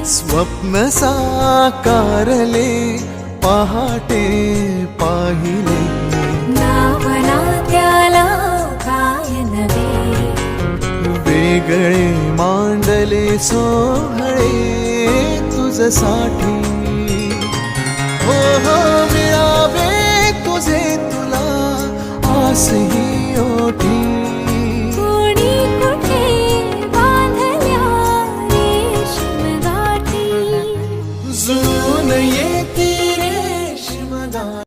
स्वप्न साकारले पहाटे पाहिले नावना त्याला काय नवे वेगळे मांडले सोहळे तुझसाठी हो हो मिळावे तुझे तुला आसही ओठी कोणी कुठे बांधल्या रेशीम गाठी जुळून येते